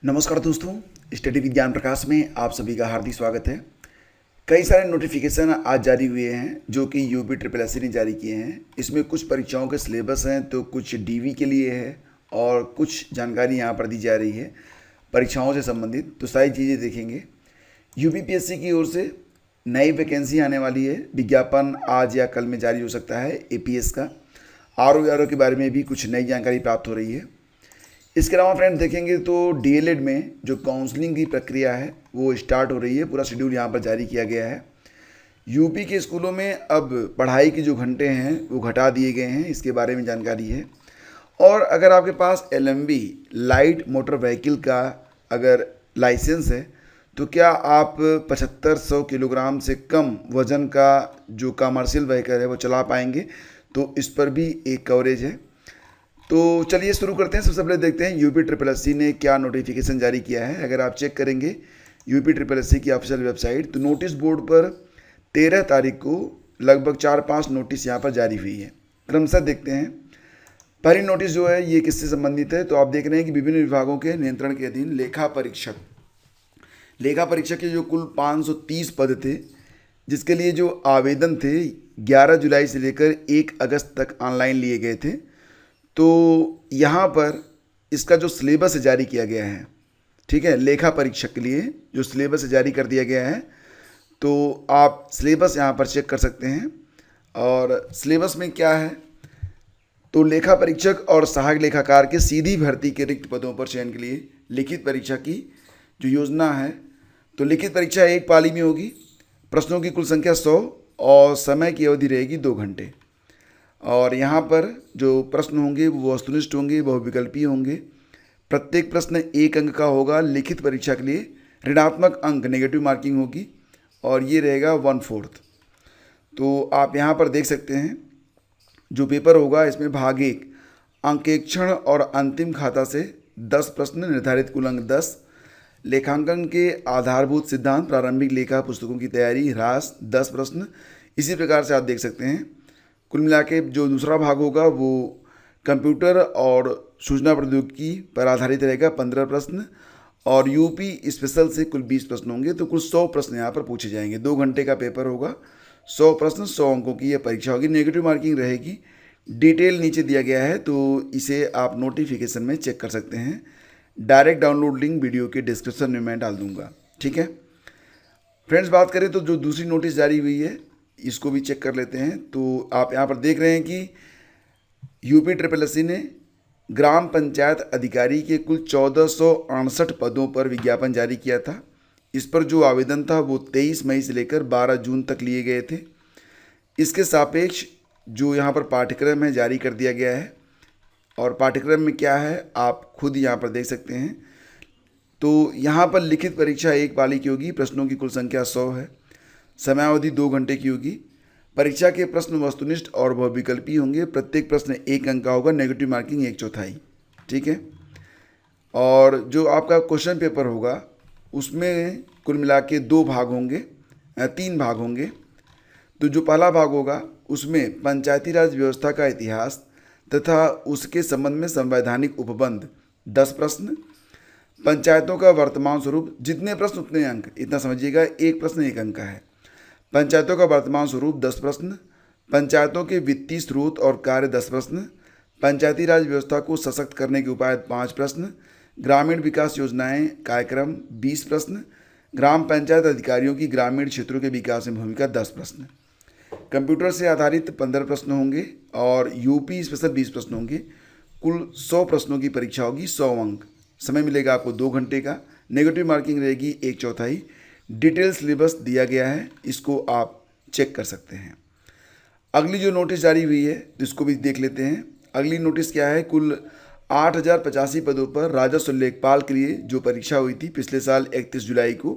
नमस्कार दोस्तों, स्टडी विज्ञान प्रकाश में आप सभी का हार्दिक स्वागत है। कई सारे नोटिफिकेशन आज जारी हुए हैं जो कि यूपी ट्रिपल एस सी ने जारी किए हैं। इसमें कुछ परीक्षाओं के सिलेबस हैं तो कुछ डीवी के लिए है और कुछ जानकारी यहाँ पर दी जा रही है परीक्षाओं से संबंधित। तो सारी चीज़ें देखेंगे। यूपीपीएससी की ओर से नई वैकेंसी आने वाली है। विज्ञापन आज या कल में जारी हो सकता है एपीएस का। आरओ के बारे में भी कुछ नई जानकारी प्राप्त हो रही है। इसके अलावा फ्रेंड्स देखेंगे तो डीएलएड में जो काउंसलिंग की प्रक्रिया है वो स्टार्ट हो रही है। पूरा शेड्यूल यहाँ पर जारी किया गया है। यूपी के स्कूलों में अब पढ़ाई के जो घंटे हैं वो घटा दिए गए हैं, इसके बारे में जानकारी है। और अगर आपके पास एलएमवी लाइट मोटर व्हीकल का अगर लाइसेंस है तो क्या आप 7500 किलोग्राम से कम वज़न का जो कमर्शियल व्हीकल है वो चला पाएंगे, तो इस पर भी एक कवरेज है। तो चलिए शुरू करते हैं। सबसे पहले देखते हैं यूपी ट्रिपल एस सी ने क्या नोटिफिकेशन जारी किया है। अगर आप चेक करेंगे यूपी ट्रिपल एस सी की ऑफिशियल वेबसाइट, तो नोटिस बोर्ड पर 13 तारीख को लगभग 4-5 नोटिस यहाँ पर जारी हुई है। क्रमशः देखते हैं। पहली नोटिस जो है ये किससे संबंधित है, तो आप देख रहे हैं कि विभिन्न विभागों के नियंत्रण के अधीन लेखा परीक्षक के जो कुल 530 पद थे, जिसके लिए जो आवेदन थे 11 जुलाई से लेकर 1 अगस्त तक ऑनलाइन लिए गए थे। तो यहाँ पर इसका जो सिलेबस जारी किया गया है, ठीक है, लेखा परीक्षक के लिए जो सिलेबस जारी कर दिया गया है, तो आप सिलेबस यहाँ पर चेक कर सकते हैं। और सिलेबस में क्या है, तो लेखा परीक्षक और सहायक लेखाकार के सीधी भर्ती के रिक्त पदों पर चयन के लिए लिखित परीक्षा की जो योजना है, तो लिखित परीक्षा एक पाली में होगी। प्रश्नों की कुल संख्या 100 और समय की अवधि रहेगी 2 घंटे। और यहाँ पर जो प्रश्न होंगे वो वस्तुनिष्ठ होंगे, बहुविकल्पी होंगे। प्रत्येक प्रश्न 1 अंक का होगा। लिखित परीक्षा के लिए ऋणात्मक अंक नेगेटिव मार्किंग होगी और ये रहेगा 1/4। तो आप यहाँ पर देख सकते हैं जो पेपर होगा इसमें भाग 1 अंकेक्षण और अंतिम खाता से 10 प्रश्न, निर्धारित कुल अंक 10। लेखांकन के आधारभूत सिद्धांत, प्रारंभिक लेखा पुस्तकों की तैयारी, ह्रास 10 प्रश्न। इसी प्रकार से आप देख सकते हैं। कुल मिला के जो दूसरा भाग होगा वो कंप्यूटर और सूचना प्रौद्योगिकी पर आधारित रहेगा, 15 प्रश्न। और यूपी स्पेशल से कुल 20 प्रश्न होंगे। तो कुल 100 प्रश्न यहाँ पर पूछे जाएंगे। 2 घंटे का पेपर होगा, 100 प्रश्न, 100 अंकों की यह परीक्षा होगी। नेगेटिव मार्किंग रहेगी। डिटेल नीचे दिया गया है, तो इसे आप नोटिफिकेशन में चेक कर सकते हैं। डायरेक्ट डाउनलोड लिंक वीडियो के डिस्क्रिप्शन में मैं डाल दूंगा, ठीक है फ्रेंड्स। बात करें तो जो दूसरी नोटिस जारी हुई है इसको भी चेक कर लेते हैं। तो आप यहाँ पर देख रहे हैं कि यूपी ट्रिपल एस सी ने ग्राम पंचायत अधिकारी के कुल 1468 पदों पर विज्ञापन जारी किया था। इस पर जो आवेदन था वो 23 मई से लेकर 12 जून तक लिए गए थे। इसके सापेक्ष जो यहाँ पर पाठ्यक्रम है जारी कर दिया गया है। और पाठ्यक्रम में क्या है आप खुद यहाँ पर देख सकते हैं। तो यहाँ पर लिखित परीक्षा एक पाली की होगी। प्रश्नों की कुल संख्या 100 है। समयावधि 2 घंटे की होगी। परीक्षा के प्रश्न वस्तुनिष्ठ और बहुविकल्पी होंगे। प्रत्येक प्रश्न 1 अंक का होगा। नेगेटिव मार्किंग 1/4, ठीक है। और जो आपका क्वेश्चन पेपर होगा उसमें कुल मिला के 2 भाग होंगे, 3 भाग होंगे। तो जो पहला भाग होगा उसमें पंचायती राज व्यवस्था का इतिहास तथा उसके संबंध में संवैधानिक उपबंध 10 प्रश्न। पंचायतों का वर्तमान स्वरूप, जितने प्रश्न उतने अंक, इतना समझिएगा, एक प्रश्न 1 अंक का है। पंचायतों का वर्तमान स्वरूप 10 प्रश्न। पंचायतों के वित्तीय स्रोत और कार्य 10 प्रश्न। पंचायती राज व्यवस्था को सशक्त करने के उपाय 5 प्रश्न। ग्रामीण विकास योजनाएं कार्यक्रम 20 प्रश्न। ग्राम पंचायत अधिकारियों की ग्रामीण क्षेत्रों के विकास में भूमिका 10 प्रश्न। कंप्यूटर से आधारित 15 प्रश्न होंगे और यूपी स्पेशल 20 प्रश्न होंगे। कुल 100 प्रश्नों की परीक्षा होगी, 100 अंक। समय मिलेगा आपको 2 घंटे का। नेगेटिव मार्किंग रहेगी 1/4। डिटेल सिलेबस दिया गया है, इसको आप चेक कर सकते हैं। अगली जो नोटिस जारी हुई है तो इसको भी देख लेते हैं। अगली नोटिस क्या है, कुल 8085 पदों पर राजस्व लेखपाल के लिए जो परीक्षा हुई थी पिछले साल 31 जुलाई को,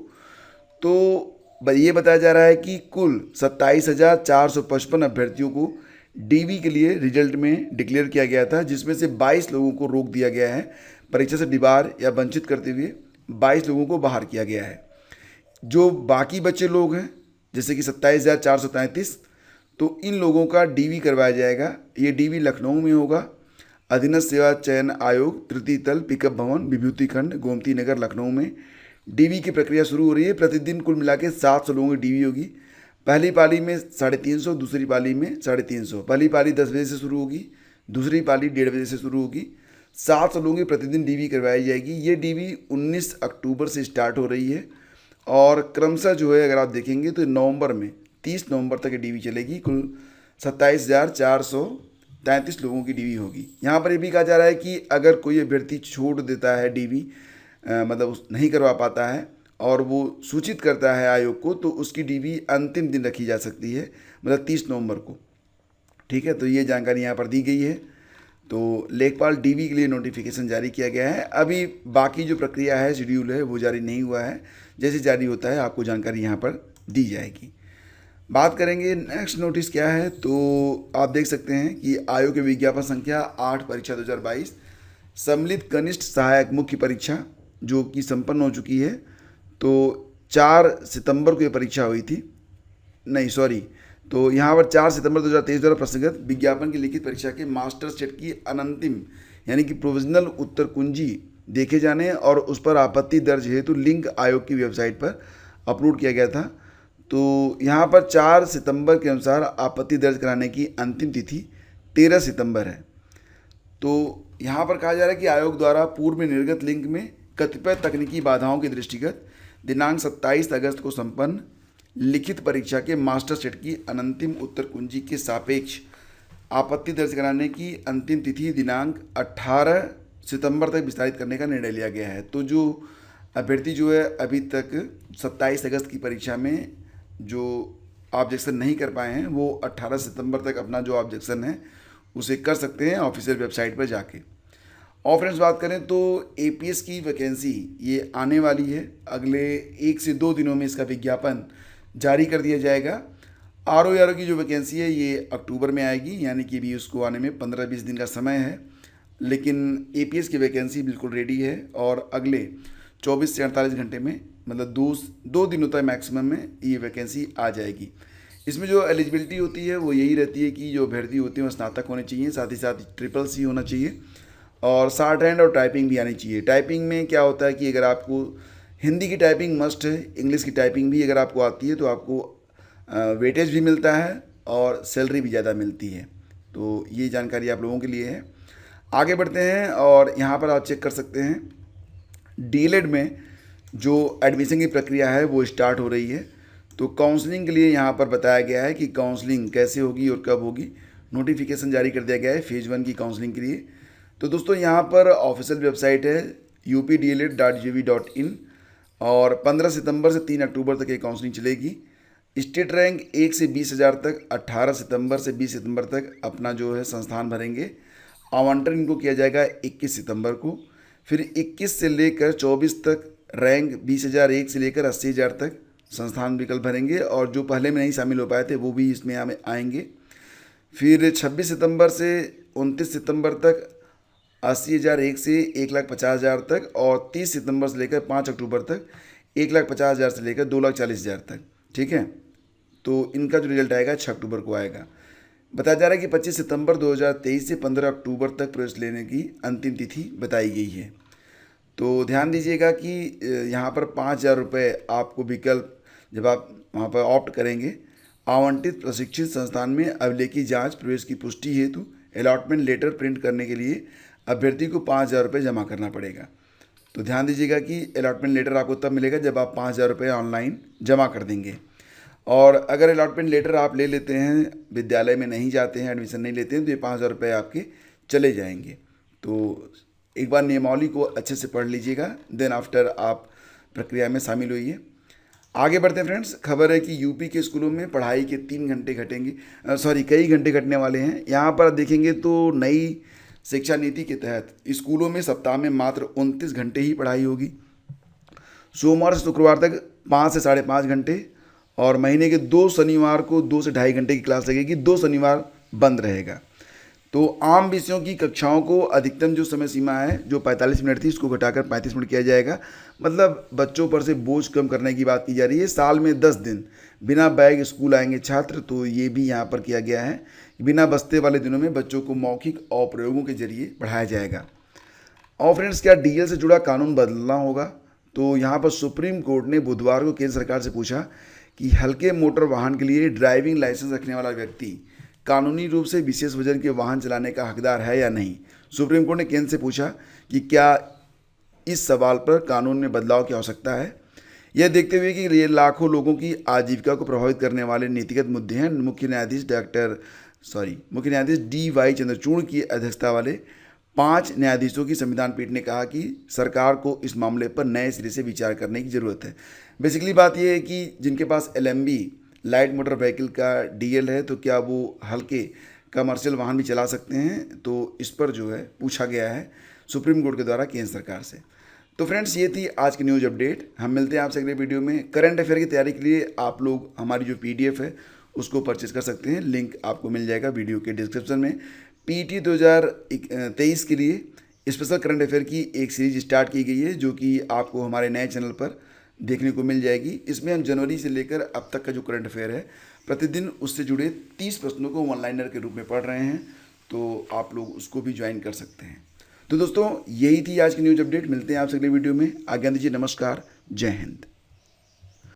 तो ये बताया जा रहा है कि कुल 27,455 अभ्यर्थियों को डीवी के लिए रिजल्ट में डिक्लेयर किया गया था, जिसमें से 22 लोगों को रोक दिया गया है। परीक्षा से डिबार या वंचित करते हुए 22 लोगों को बाहर किया गया है। जो बाकी बच्चे लोग हैं जैसे कि 27,433, तो इन लोगों का डीवी करवाया जाएगा। ये डीवी लखनऊ में होगा अधीनस्थ सेवा चयन आयोग, तृतीय तल, पिकअप भवन, विभूति खंड, गोमती नगर, लखनऊ में डीवी की प्रक्रिया शुरू हो रही है। प्रतिदिन कुल मिला के 700 लोगों की डीवी होगी। पहली पाली में 350, दूसरी पाली में 350। पहली पाली 10 बजे से शुरू होगी, दूसरी पाली 1:30 बजे से शुरू होगी। 700 लोगों की प्रतिदिन डीवी करवाई जाएगी। ये डीवी 19 अक्टूबर से स्टार्ट हो रही है और क्रमशः जो है अगर आप देखेंगे तो नवंबर में 30 नवंबर तक ये डीवी चलेगी। कुल 27,433 लोगों की डीवी होगी। यहाँ पर ये भी कहा जा रहा है कि अगर कोई अभ्यर्थी छोड़ देता है डीवी, मतलब नहीं करवा पाता है और वो सूचित करता है आयोग को, तो उसकी डीवी अंतिम दिन रखी जा सकती है, मतलब 30 नवंबर को। ठीक है, तो ये जानकारी यहाँ पर दी गई है। तो लेखपाल डीवी के लिए नोटिफिकेशन जारी किया गया है। अभी बाकी जो प्रक्रिया है, शेड्यूल है, वो जारी नहीं हुआ है। जैसे जारी होता है आपको जानकारी यहाँ पर दी जाएगी। बात करेंगे नेक्स्ट नोटिस क्या है, तो आप देख सकते हैं कि आयोग के विज्ञापन संख्या 8 परीक्षा 2022 सम्मिलित कनिष्ठ सहायक मुख्य परीक्षा जो कि संपन्न हो चुकी है। तो 4 सितंबर को ये परीक्षा हुई थी, नहीं सॉरी, तो यहाँ पर 4 सितंबर 2023 द्वारा प्रसंगत विज्ञापन की लिखित परीक्षा के मास्टर सेट की अनंतिम यानी कि प्रोविजनल उत्तर कुंजी देखे जाने और उस पर आपत्ति दर्ज हेतु लिंक आयोग की वेबसाइट पर अपलोड किया गया था। तो यहाँ पर 4 सितंबर के अनुसार आपत्ति दर्ज कराने की अंतिम तिथि 13 सितंबर है। तो यहाँ पर कहा जा रहा है कि आयोग द्वारा पूर्व में निर्गत लिंक में कतिपय तकनीकी बाधाओं के दृष्टिगत दिनांक 27 अगस्त को संपन्न लिखित परीक्षा के मास्टर सेट की अनंतिम उत्तर कुंजी के सापेक्ष आपत्ति दर्ज कराने की अंतिम तिथि दिनांक 18 सितंबर तक विस्तारित करने का निर्णय लिया गया है। तो जो अभ्यर्थी जो है अभी तक 27 अगस्त की परीक्षा में जो ऑब्जेक्शन नहीं कर पाए हैं, वो 18 सितंबर तक अपना जो ऑब्जेक्शन है उसे कर सकते हैं ऑफिशियल वेबसाइट पर जाके। और फ्रेंड्स बात करें तो एपीएस की वैकेंसी ये आने वाली है। अगले 1 से 2 दिनों में इसका विज्ञापन जारी कर दिया जाएगा। आरओ की जो वैकेंसी है ये अक्टूबर में आएगी, यानी कि भी उसको आने में 15-20 दिन का समय है। लेकिन एपीएस की वैकेंसी बिल्कुल रेडी है और अगले 24 से 48 घंटे में, मतलब 2 दिनों तक मैक्सिमम में ये वैकेंसी आ जाएगी। इसमें जो एलिजिबिलिटी होती है वो यही रहती है कि जो अभ्यर्थी होते हैं वो स्नातक होने चाहिए, साथ ही साथ CCC होना चाहिए और शॉर्ट हैंड और टाइपिंग भी आनी चाहिए। टाइपिंग में क्या होता है कि अगर आपको हिंदी की टाइपिंग मस्ट है, इंग्लिश की टाइपिंग भी अगर आपको आती है तो आपको वेटेज भी मिलता है और सैलरी भी ज़्यादा मिलती है। तो ये जानकारी आप लोगों के लिए है। आगे बढ़ते हैं और यहाँ पर आप चेक कर सकते हैं डीएलएड में जो एडमिशन की प्रक्रिया है वो स्टार्ट हो रही है। तो काउंसलिंग के लिए यहाँ पर बताया गया है कि काउंसलिंग कैसे होगी और कब होगी। नोटिफिकेशन जारी कर दिया गया है फेज़ 1 की काउंसलिंग के लिए। तो दोस्तों यहाँ पर ऑफिशियल वेबसाइट है updled.gov.in और 15 सितंबर से 3 अक्टूबर तक ये काउंसलिंग चलेगी। स्टेट रैंक 1 से 20,000 तक 18 सितंबर से 20 सितंबर तक अपना जो है संस्थान भरेंगे। आवंटन इनको किया जाएगा 21 सितंबर को। फिर 21 से लेकर 24 तक रैंक 20,001 से लेकर 80,000 तक संस्थान विकल्प भरेंगे और जो पहले में नहीं शामिल हो पाए थे वो भी इसमें आएंगे। फिर 26 सितंबर से 29 सितंबर तक 80,001 से 1,50,000 तक और 30 सितंबर से लेकर 5 अक्टूबर तक 1,50,000 से लेकर 2,40,000 तक। ठीक है, तो इनका जो रिजल्ट आएगा 6 अक्टूबर को आएगा। बताया जा रहा है कि 25 सितंबर 2023 से 15 अक्टूबर तक प्रवेश लेने की अंतिम तिथि बताई गई है। तो ध्यान दीजिएगा कि यहाँ पर 5,000 रुपये आपको विकल्प जब आप वहाँ पर ऑप्ट करेंगे, आवंटित प्रशिक्षित संस्थान में अभिलेखी जांच प्रवेश की पुष्टि हेतु अलॉटमेंट लेटर प्रिंट करने के लिए अभ्यर्थी को 5,000 रुपये जमा करना पड़ेगा। तो ध्यान दीजिएगा कि अलॉटमेंट लेटर आपको तब मिलेगा जब आप 5,000 रुपये ऑनलाइन जमा कर देंगे। और अगर अलॉटमेंट लेटर आप ले लेते हैं, विद्यालय में नहीं जाते हैं, एडमिशन नहीं लेते हैं, तो ये 5,000 रुपये आपके चले जाएंगे। तो एक बार नियमावली को अच्छे से पढ़ लीजिएगा, देन आफ्टर आप प्रक्रिया में शामिल होइए। आगे बढ़ते हैं फ्रेंड्स। खबर है कि यूपी के स्कूलों में पढ़ाई के 3 घंटे घटेंगे, कई घंटे घटने वाले हैं। यहाँ पर देखेंगे तो नई शिक्षा नीति के तहत स्कूलों में सप्ताह में मात्र 29 घंटे ही पढ़ाई होगी। सोमवार से शुक्रवार तक 5 से 5.5 घंटे और महीने के 2 शनिवार को 2 से 2.5 घंटे की क्लास लगेगी। 2 शनिवार बंद रहेगा। तो आम विषयों की कक्षाओं को अधिकतम जो समय सीमा है जो 45 मिनट थी उसको घटाकर 35 मिनट किया जाएगा। मतलब बच्चों पर से बोझ कम करने की बात की जा रही है। साल में 10 दिन बिना बैग स्कूल आएंगे छात्र, तो ये भी यहाँ पर किया गया है बिना बस्ते वाले दिनों में बच्चों को मौखिक और प्रयोगों के जरिए पढ़ाया जाएगा। और फ्रेंड्स, क्या डीएल से जुड़ा कानून बदलना होगा? तो यहाँ पर सुप्रीम कोर्ट ने बुधवार को केंद्र सरकार से पूछा कि हल्के मोटर वाहन के लिए ड्राइविंग लाइसेंस रखने वाला व्यक्ति कानूनी रूप से विशेष वजन के वाहन चलाने का हकदार है या नहीं। सुप्रीम कोर्ट ने केंद्र से पूछा कि क्या इस सवाल पर कानून में बदलाव की आवश्यकता है। यह देखते हुए कि ये लाखों लोगों की आजीविका को प्रभावित करने वाले नीतिगत मुद्दे हैं, मुख्य न्यायाधीश DY चंद्रचूड़ की अध्यक्षता वाले 5 न्यायाधीशों की संविधान पीठ ने कहा कि सरकार को इस मामले पर नए सिरे से विचार करने की ज़रूरत है। बेसिकली बात यह है कि जिनके पास LMB लाइट मोटर व्हीकल का DL है, तो क्या वो हल्के कमर्शियल वाहन भी चला सकते हैं? तो इस पर जो है पूछा गया है सुप्रीम कोर्ट के द्वारा केंद्र सरकार से। तो फ्रेंड्स, ये थी आज की न्यूज़ अपडेट। हम मिलते हैं आपसे अगले वीडियो में। करंट अफेयर की तैयारी के लिए आप लोग हमारी जो PDF है उसको परचेज कर सकते हैं। लिंक आपको मिल जाएगा वीडियो के डिस्क्रिप्शन में। PET 2023 के लिए स्पेशल करंट अफेयर की एक सीरीज स्टार्ट की गई है, जो कि आपको हमारे नए चैनल पर देखने को मिल जाएगी। इसमें हम जनवरी से लेकर अब तक का जो करंट अफेयर है, प्रतिदिन उससे जुड़े 30 प्रश्नों को वन लाइनर के रूप में पढ़ रहे हैं, तो आप लोग उसको भी ज्वाइन कर सकते हैं। तो दोस्तों, यही थी आज की न्यूज़ अपडेट। मिलते हैं आपसे अगले वीडियो में। आज्ञा दीजिए। नमस्कार। जय हिंद।